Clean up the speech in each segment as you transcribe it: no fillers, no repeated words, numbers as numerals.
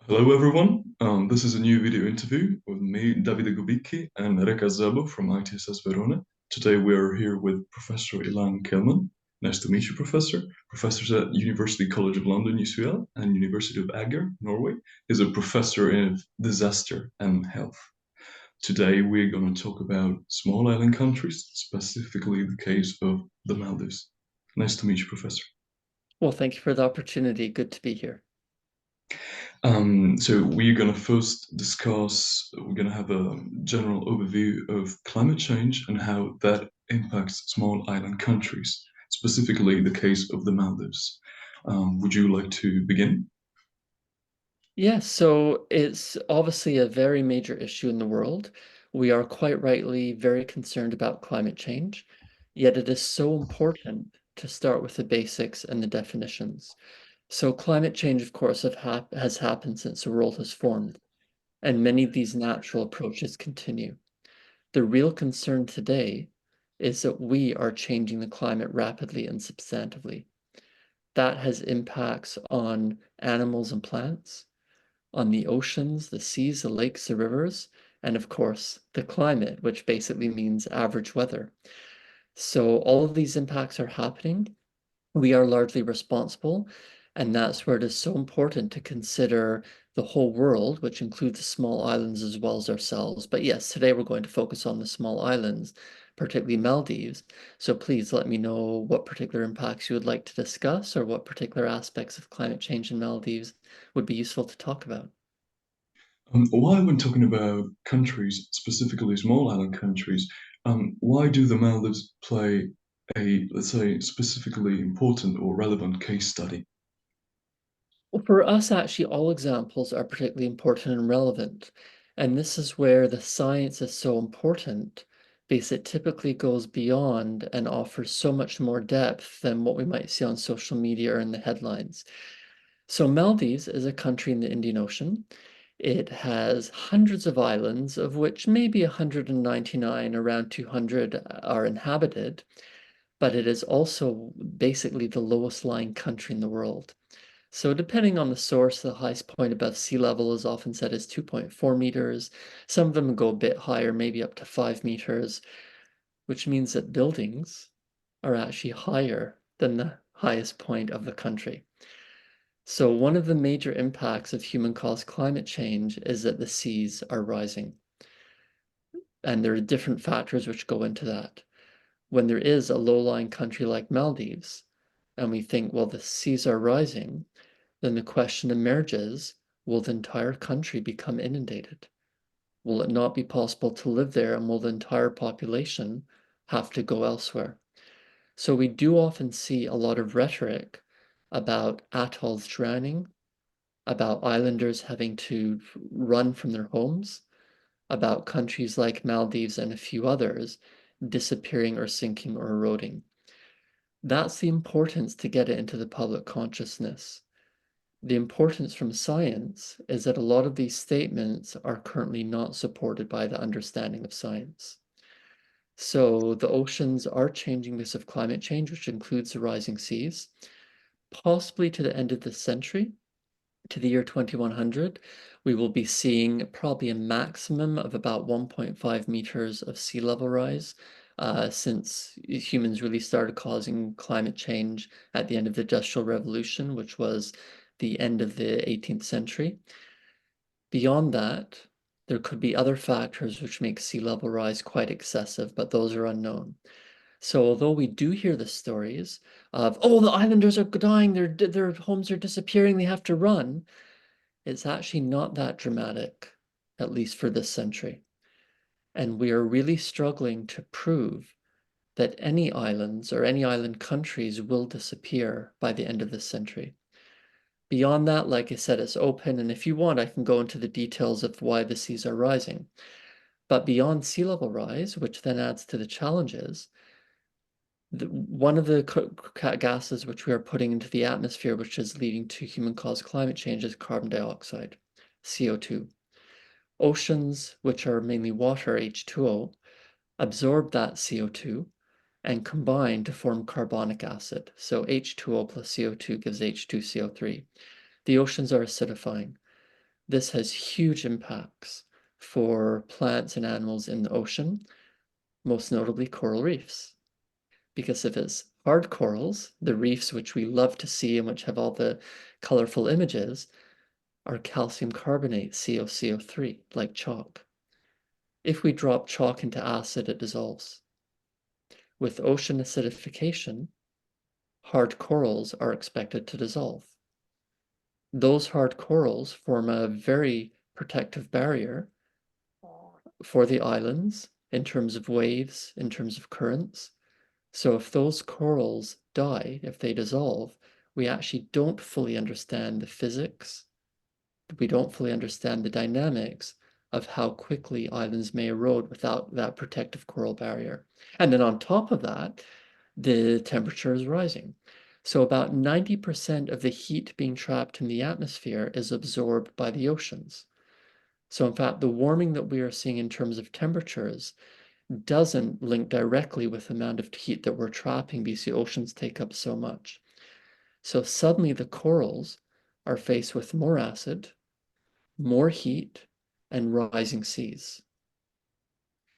Hello everyone, this is a new video interview with me, Davide Gobbicchi, and Réka Szabó from ITSS Verona. Today we are here with Professor Ilan Kelman. Nice to meet you, Professor. Professor's at University College of London, UCL, and University of Agder, Norway. He's a professor in disaster and health. Today we're going to talk about small island countries, specifically the case of the Maldives. Nice to meet you, Professor. Well, thank you for the opportunity. Good to be here. So we're going to first discuss, we're going to have a general overview of climate change and how that impacts small island countries, specifically the case of the Maldives. Would you like to begin? Yes, so it's obviously a very major issue in the world. We are quite rightly very concerned about climate change, yet it is so important to start with the basics and the definitions. So climate change, of course, has happened since the world has formed, and many of these natural approaches continue. The real concern today is that we are changing the climate rapidly and substantively. That has impacts on animals and plants, on the oceans, the seas, the lakes, the rivers, and of course, the climate, which basically means average weather. So all of these impacts are happening. We are largely responsible, and that's where it is so important to consider the whole world, which includes the small islands as well as ourselves. But yes, today we're going to focus on the small islands, particularly Maldives. So please let me know what particular impacts you would like to discuss or what particular aspects of climate change in Maldives would be useful to talk about. Why, when talking about countries, specifically small island countries, why do the Maldives play a, let's say, specifically important or relevant case study? Well, for us, actually, all examples are particularly important and relevant. And this is where the science is so important because it typically goes beyond and offers so much more depth than what we might see on social media or in the headlines. So Maldives is a country in the Indian Ocean. It has hundreds of islands, of which maybe 199, around 200 are inhabited, but it is also basically the lowest lying country in the world. So depending on the source, the highest point above sea level is often said as 2.4 meters. Some of them go a bit higher, maybe up to 5 meters, which means that buildings are actually higher than the highest point of the country. So one of the major impacts of human-caused climate change is that the seas are rising. And there are different factors which go into that. When there is a low-lying country like Maldives, and we think, well, the seas are rising, then the question emerges, will the entire country become inundated? Will it not be possible to live there, and will the entire population have to go elsewhere? So we do often see a lot of rhetoric about atolls drowning, about islanders having to run from their homes, about countries like Maldives and a few others disappearing or sinking or eroding. That's the importance to get it into the public consciousness. The importance from science is that a lot of these statements are currently not supported by the understanding of science. So the oceans are changing because of climate change, which includes the rising seas. Possibly to the end of this century, to the year 2100, we will be seeing probably a maximum of about 1.5 meters of sea level rise since humans really started causing climate change at the end of the Industrial Revolution, which was the end of the 18th century. Beyond that, there could be other factors which make sea level rise quite excessive, but those are unknown. So although we do hear the stories of, oh, the islanders are dying, their homes are disappearing, they have to run, it's actually not that dramatic, at least for this century. And we are really struggling to prove that any islands or any island countries will disappear by the end of this century. Beyond that, like I said, it's open, and if you want, I can go into the details of why the seas are rising. But beyond sea level rise, which then adds to the challenges, one of the gases which we are putting into the atmosphere, which is leading to human-caused climate change, is carbon dioxide, CO2. Oceans, which are mainly water, H2O, absorb that CO2 and combine to form carbonic acid. So H2O plus CO2 gives H2CO3. The oceans are acidifying. This has huge impacts for plants and animals in the ocean, most notably coral reefs. Because if it's hard corals, the reefs which we love to see and which have all the colorful images, are calcium carbonate, CoCO3, like chalk. If we drop chalk into acid, it dissolves. With ocean acidification, hard corals are expected to dissolve. Those hard corals form a very protective barrier for the islands in terms of waves, in terms of currents. So if those corals die, if they dissolve, we actually don't fully understand the physics. We don't fully understand the dynamics of how quickly islands may erode without that protective coral barrier. And then on top of that, the temperature is rising. So about 90% of the heat being trapped in the atmosphere is absorbed by the oceans. So in fact, the warming that we are seeing in terms of temperatures doesn't link directly with the amount of heat that we're trapping because the oceans take up so much. So suddenly the corals are faced with more acid, more heat, and rising seas.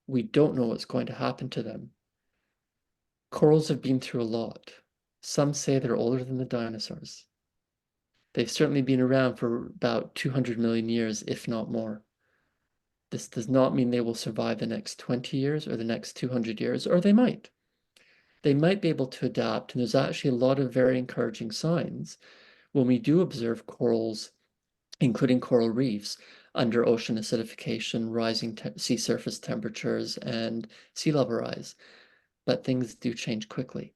We don't know what's going to happen to them. Corals have been through a lot. Some say they're older than the dinosaurs. They've certainly been around for about 200 million years, if not more. This does not mean they will survive the next 20 years or the next 200 years, or they might. They might be able to adapt, and there's actually a lot of very encouraging signs when we do observe corals, including coral reefs, under ocean acidification, rising sea surface temperatures, and sea level rise. But things do change quickly.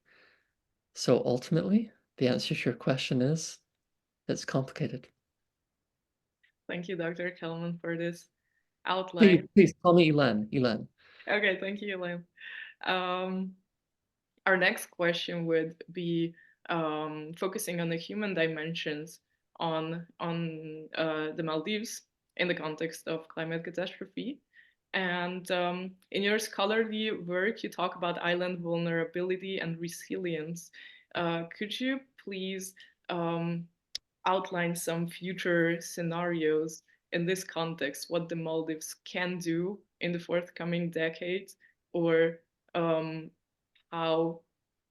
So ultimately, the answer to your question is, it's complicated. Thank you, Dr. Kelman, for this outline. Please call me Ilan. Ilan. Okay, thank you, Ilan. Our next question would be focusing on the human dimensions on the Maldives in the context of climate catastrophe. And in your scholarly work, you talk about island vulnerability and resilience. Could you please outline some future scenarios in this context, what the Maldives can do in the forthcoming decades, or how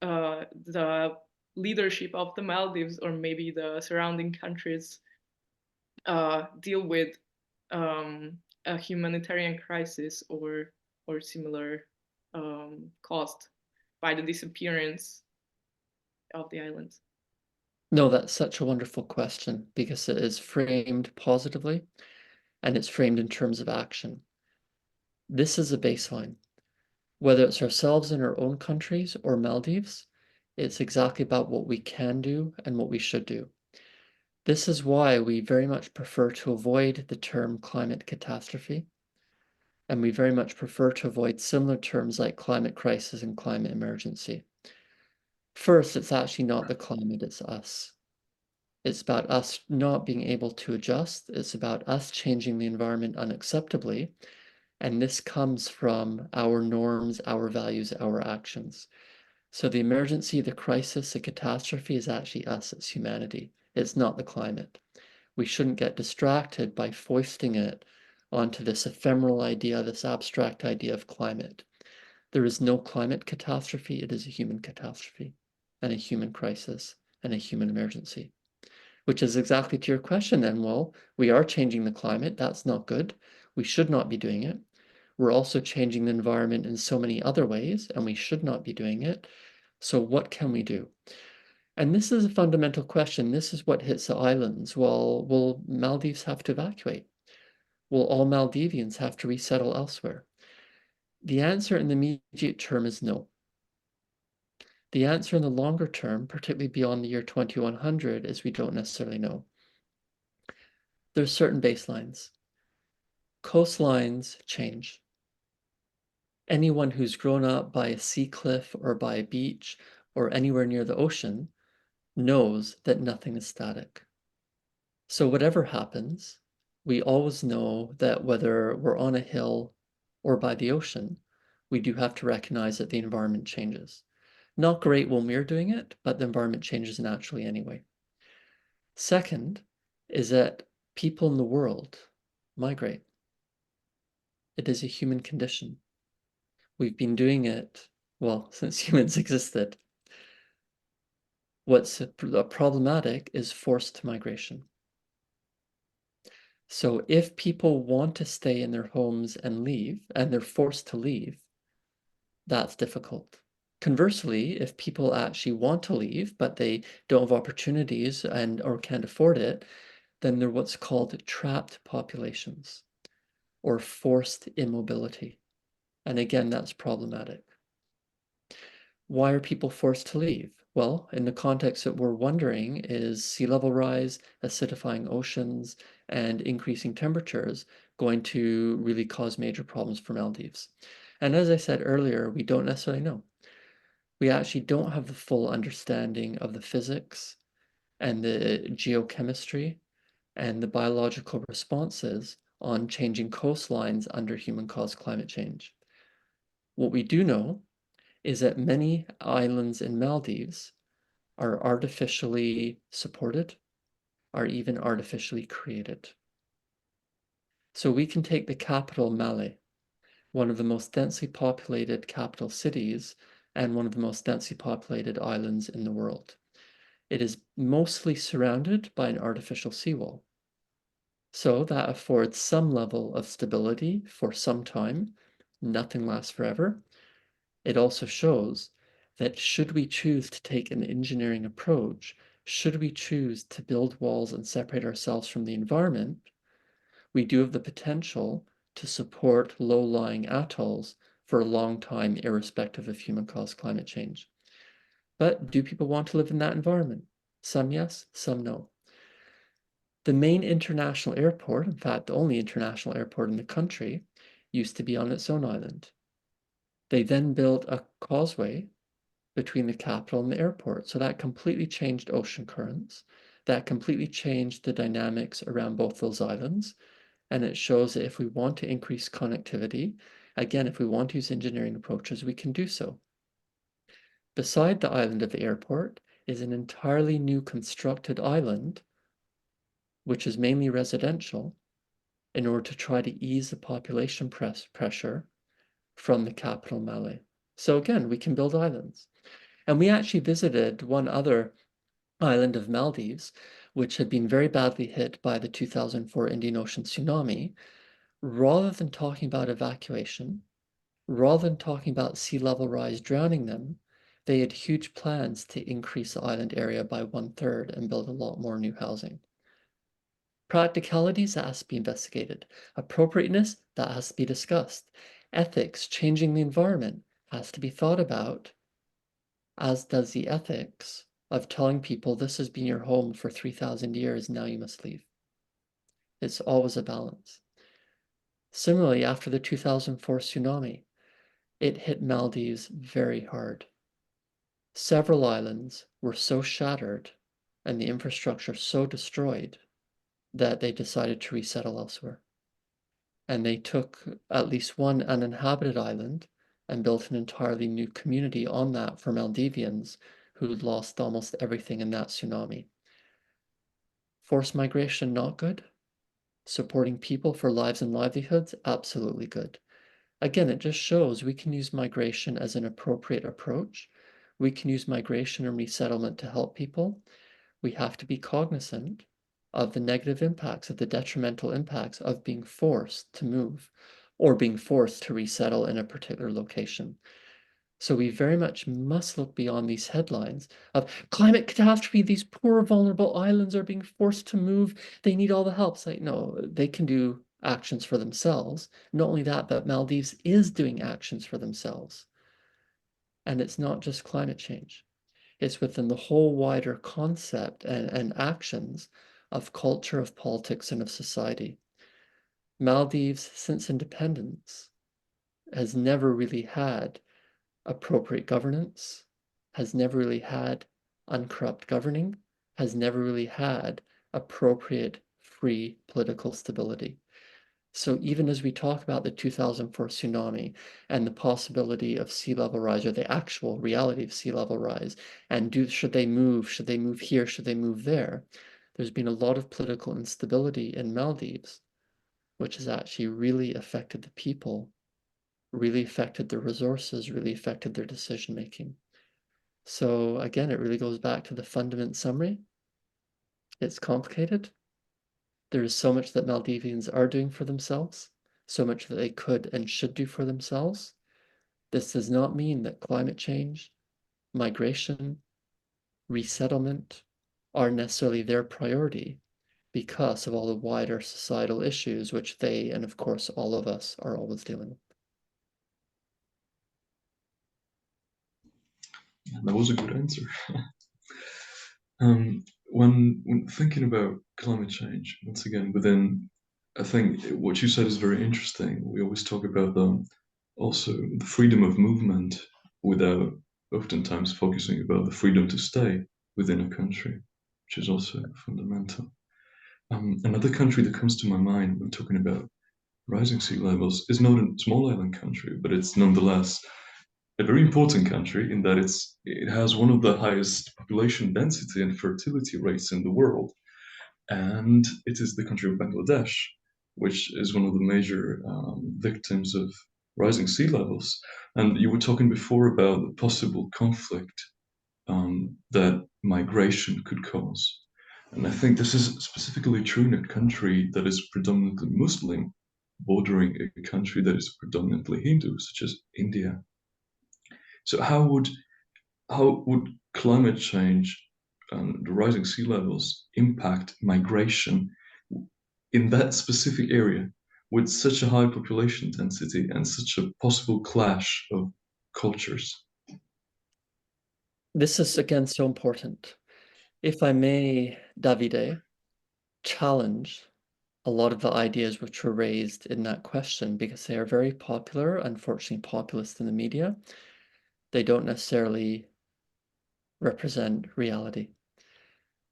the leadership of the Maldives or maybe the surrounding countries deal with a humanitarian crisis or similar caused by the disappearance of the islands? No, that's such a wonderful question because it is framed positively and it's framed in terms of action. This is a baseline. Whether it's ourselves in our own countries or Maldives, it's exactly about what we can do and what we should do. This is why we very much prefer to avoid the term climate catastrophe, and we very much prefer to avoid similar terms like climate crisis and climate emergency. First, it's actually not the climate, it's us. It's about us not being able to adjust. It's about us changing the environment unacceptably. And this comes from our norms, our values, our actions. So the emergency, the crisis, the catastrophe is actually us, it's humanity. It's not the climate. We shouldn't get distracted by foisting it onto this ephemeral idea, this abstract idea of climate. There is no climate catastrophe, it is a human catastrophe and a human crisis and a human emergency. Which is exactly to your question then, well, we are changing the climate, that's not good. We should not be doing it. We're also changing the environment in so many other ways, and we should not be doing it. So what can we do? And this is a fundamental question. This is what hits the islands. Well, will Maldives have to evacuate? Will all Maldivians have to resettle elsewhere? The answer in the immediate term is no. The answer in the longer term, particularly beyond the year 2100, is we don't necessarily know. There's certain baselines. Coastlines change. Anyone who's grown up by a sea cliff or by a beach or anywhere near the ocean knows that nothing is static. So whatever happens, we always know that whether we're on a hill or by the ocean, we do have to recognize that the environment changes. Not great when we're doing it, but the environment changes naturally anyway. Second is that people in the world migrate. It is a human condition. We've been doing it, well, since humans existed. What's problematic is forced migration. So if people want to stay in their homes and leave, and they're forced to leave, that's difficult. Conversely, if people actually want to leave, but they don't have opportunities or can't afford it, then they're what's called trapped populations or forced immobility. And again, that's problematic. Why are people forced to leave? Well, in the context that we're wondering is sea level rise, acidifying oceans, and increasing temperatures going to really cause major problems for Maldives? And as I said earlier, we don't necessarily know. We actually don't have the full understanding of the physics and the geochemistry and the biological responses on changing coastlines under human-caused climate change. What we do know is that many islands in Maldives are artificially supported, are even artificially created. So we can take the capital, Male, one of the most densely populated capital cities and one of the most densely populated islands in the world. It is mostly surrounded by an artificial seawall. So that affords some level of stability for some time. Nothing lasts forever. It also shows that should we choose to take an engineering approach, should we choose to build walls and separate ourselves from the environment, we do have the potential to support low-lying atolls for a long time, irrespective of human-caused climate change. But do people want to live in that environment? Some yes, some no. The main international airport, in fact, the only international airport in the country, used to be on its own island. They then built a causeway between the capital and the airport. So that completely changed ocean currents. That completely changed the dynamics around both those islands. And it shows that if we want to increase connectivity, again, if we want to use engineering approaches, we can do so. Beside the island of the airport is an entirely new constructed island, which is mainly residential, in order to try to ease the population pressure from the capital, Male. So again, we can build islands. And we actually visited one other island of Maldives, which had been very badly hit by the 2004 Indian Ocean tsunami. Rather than talking about evacuation, rather than talking about sea level rise drowning them, they had huge plans to increase the island area by 1/3 and build a lot more new housing. Practicalities, that has to be investigated. Appropriateness, that has to be discussed. Ethics, changing the environment, has to be thought about, as does the ethics of telling people this has been your home for 3,000 years, now you must leave. It's always a balance. Similarly, after the 2004 tsunami, it hit Maldives very hard. Several islands were so shattered and the infrastructure so destroyed that they decided to resettle elsewhere. And they took at least one uninhabited island and built an entirely new community on that for Maldivians who'd lost almost everything in that tsunami. Forced migration, not good. Supporting people for lives and livelihoods, absolutely good. Again, it just shows we can use migration as an appropriate approach. We can use migration and resettlement to help people. We have to be cognizant of the negative impacts, of the detrimental impacts of being forced to move or being forced to resettle in a particular location. So we very much must look beyond these headlines of climate catastrophe, these poor vulnerable islands are being forced to move, they need all the help. It's like, no, they can do actions for themselves. Not only that, but Maldives is doing actions for themselves. And it's not just climate change. It's within the whole wider concept and actions of culture, of politics, and of society. Maldives, since independence, has never really had appropriate governance, has never really had uncorrupt governing, has never really had appropriate free political stability. So even as we talk about the 2004 tsunami and the possibility of sea level rise, or the actual reality of sea level rise, and should they move here, should they move there, There's been a lot of political instability in Maldives, which has actually really affected the people, really affected their resources, really affected their decision-making. So again, it really goes back to the fundament summary. It's complicated. There is so much that Maldivians are doing for themselves, so much that they could and should do for themselves. This does not mean that climate change, migration, resettlement are necessarily their priority because of all the wider societal issues which they, and of course all of us, are always dealing with. That was a good answer. When thinking about climate change, once again, I think what you said is very interesting. We always talk about also the freedom of movement without oftentimes focusing about the freedom to stay within a country, which is also fundamental. Another country that comes to my mind when talking about rising sea levels is not a small island country, but it's nonetheless a very important country in that it has one of the highest population density and fertility rates in the world, and it is the country of Bangladesh, which is one of the major victims of rising sea levels. And you were talking before about the possible conflict that migration could cause. And I think this is specifically true in a country that is predominantly Muslim, bordering a country that is predominantly Hindu, such as India. So how would climate change and the rising sea levels impact migration in that specific area with such a high population density and such a possible clash of cultures? This is again so important. If I may, Davide, challenge a lot of the ideas which were raised in that question because they are very popular, unfortunately populist in the media. They don't necessarily represent reality.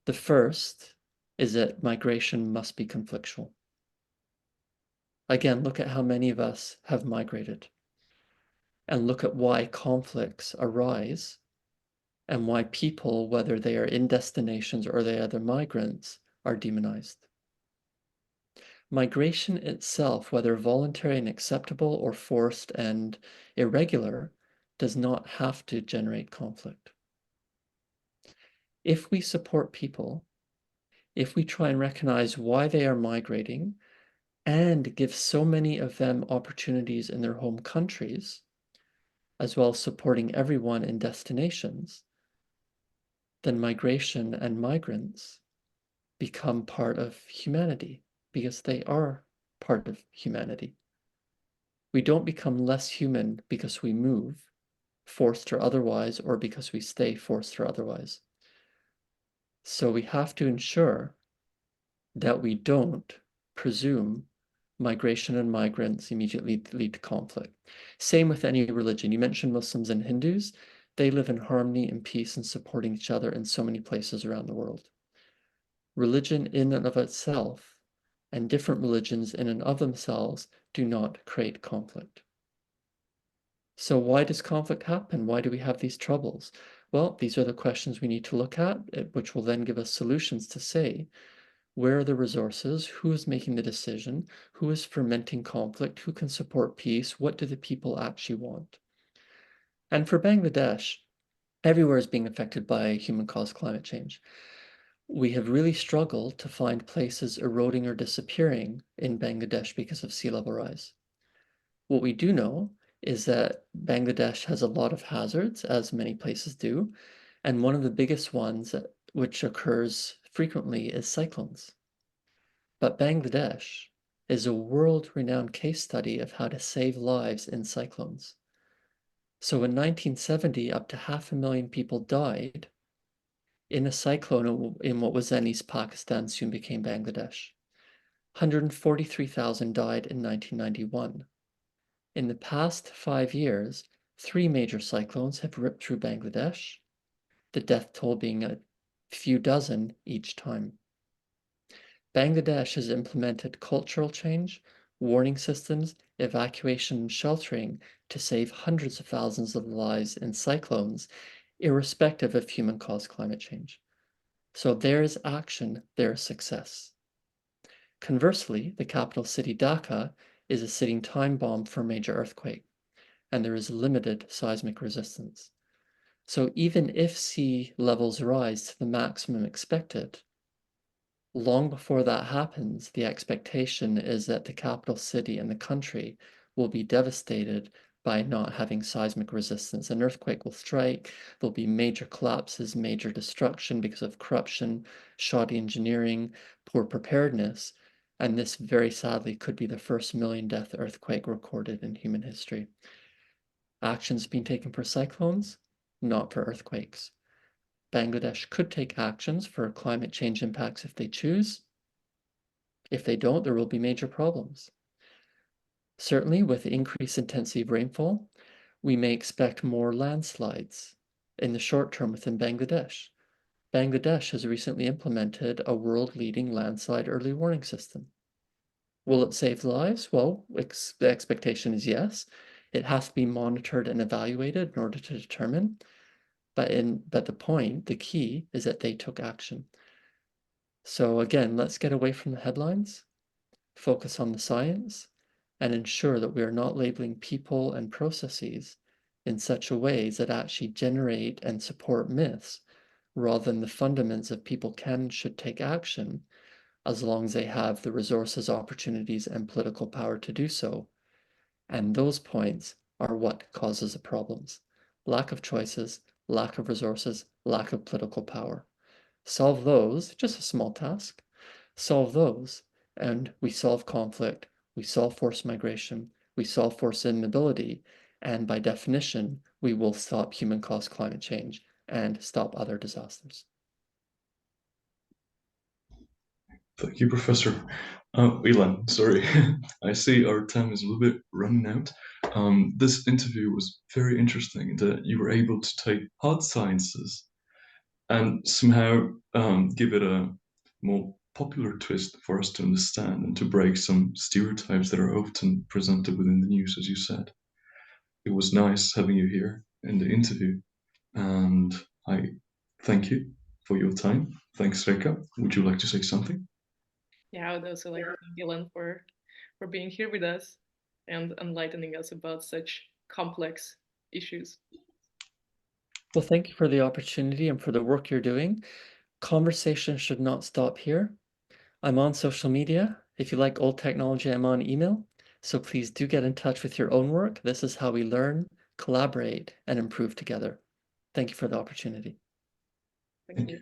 The first is that migration must be conflictual. Again, look at how many of us have migrated and look at why conflicts arise and why people, whether they are in destinations or they are migrants, are demonized. Migration itself, whether voluntary and acceptable or forced and irregular, does not have to generate conflict. If we support people, if we try and recognize why they are migrating and give so many of them opportunities in their home countries, as well as supporting everyone in destinations, then migration and migrants become part of humanity because they are part of humanity. We don't become less human because we move, forced or otherwise, or because we stay forced or otherwise. So we have to ensure that we don't presume migration and migrants immediately lead to conflict. Same with any religion. You mentioned Muslims and Hindus. They live in harmony and peace and supporting each other in so many places around the world. Religion in and of itself and different religions in and of themselves do not create conflict. So why does conflict happen? Why do we have these troubles? Well, these are the questions we need to look at, which will then give us solutions to say, where are the resources? Who is making the decision? Who is fermenting conflict? Who can support peace? What do the people actually want? And for Bangladesh, everywhere is being affected by human-caused climate change. We have really struggled to find places eroding or disappearing in Bangladesh because of sea level rise. What we do know is that Bangladesh has a lot of hazards, as many places do, and one of the biggest ones which occurs frequently is cyclones. But Bangladesh is a world-renowned case study of how to save lives in cyclones. So in 1970, up to 500,000 people died in a cyclone in what was then East Pakistan, soon became Bangladesh. 143,000 died in 1991. In the past 5 years, 3 major cyclones have ripped through Bangladesh, the death toll being a few dozen each time. Bangladesh has implemented cultural change, warning systems, evacuation and sheltering to save hundreds of thousands of lives in cyclones, irrespective of human-caused climate change. So there is action, there is success. Conversely, the capital city Dhaka is a sitting time bomb for a major earthquake, and there is limited seismic resistance. So even if sea levels rise to the maximum expected, long before that happens, the expectation is that the capital city and the country will be devastated by not having seismic resistance. An earthquake will strike, there'll be major collapses, major destruction because of corruption, shoddy engineering, poor preparedness, and this very sadly could be the first million-death earthquake recorded in human history. Actions being taken for cyclones, not for earthquakes. Bangladesh could take actions for climate change impacts if they choose. If they don't, there will be major problems. Certainly, with increased intensity of rainfall, we may expect more landslides in the short term within Bangladesh. Bangladesh has recently implemented a world-leading landslide early warning system. Will it save lives? Well, the expectation is yes. It has to be monitored and evaluated in order to determine. But the key is that they took action. So again, let's get away from the headlines, focus on the science, and ensure that we are not labeling people and processes in such a way that actually generate and support myths, rather than the fundamentals of people can and should take action, as long as they have the resources, opportunities, and political power to do so. And those points are what causes the problems. Lack of choices, lack of resources, lack of political power. Solve those, just a small task, solve those, and we solve conflict, we solve forced migration, we solve forced immobility, and by definition, we will stop human-caused climate change and stop other disasters. Thank you, Professor. Ilan, sorry, I see our time is a little bit running out. This interview was very interesting that you were able to take hard sciences and somehow give it a more popular twist for us to understand and to break some stereotypes that are often presented within the news, as you said. It was nice having you here in the interview, and I thank you for your time. Thanks, Réka. Would you like to say something? Yeah, I would also like to thank Ilan for being here with us and enlightening us about such complex issues. Well, thank you for the opportunity and for the work you're doing. Conversation should not stop here. I'm on social media. If you like old technology, I'm on email. So please do get in touch with your own work. This is how we learn, collaborate, and improve together. Thank you for the opportunity. Thank you.